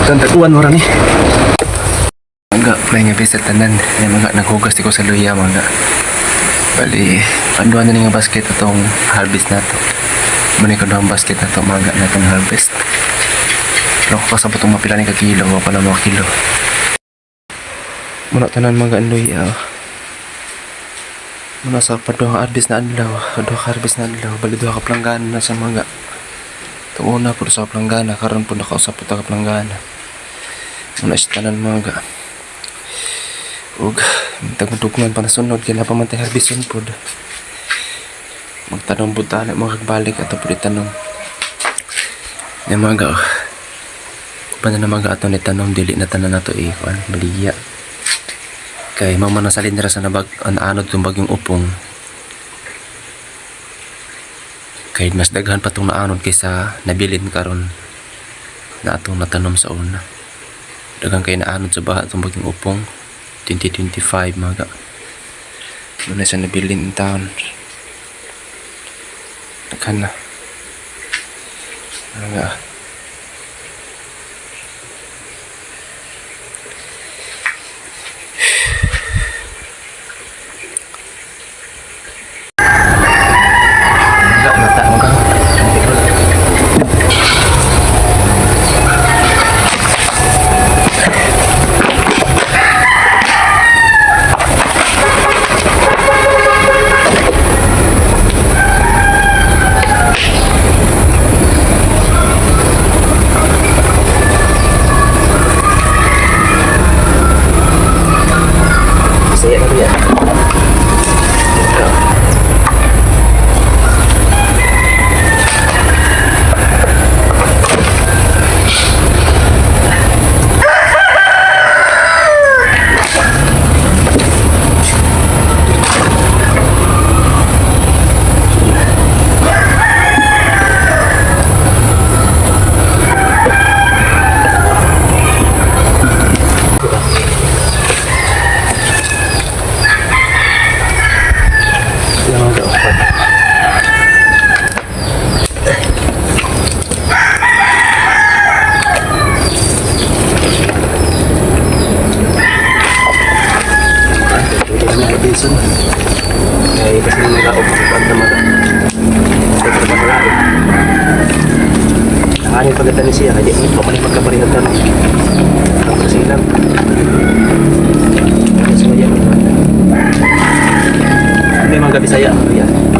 Tantaguan mo rin eh. Mga, may nga bisa tanan. Mga, naghugas ko sa luya mga. Bali, panduan na nga basket itong harvest na to. Muna ko ang basket na to mga na itong harvest. Pero kung kasabot itong mapila ni kakilo, wala pala mga kilo. Muna tanan mga ang luya. Muna sa paduha harvest na adlaw. Paduha harvest na adlaw. Bali duha ka planggana na sa mga. Itong una po sa planggana. Karon po nakausap po ka planggana. Muna siya tanan mga. Ug tagudugman pa na sunod kaya napamantay harbison pod. Magtanong buta na mga kagbalik ato po itanong. Yung mga paano na mga ato ni tanong dili na tanan nato kuan baliya. Kay mamanasalin nila sa nabag anod tong bagyong upong. Kay mas daghan pa tong naanod kaysa nabilin karon na atong natanom sa una. Daghan kay naanod sa baha tong bagyong upong. 2025 mga muna siya nabilin in town naghan na mga ay kasi nag-aop sa pagdamaga sa pagdamalain nakanin pagkatan ni siya kaya di pamaling magkaparihatan ang kasilang kasi maya may mga gabi saya yan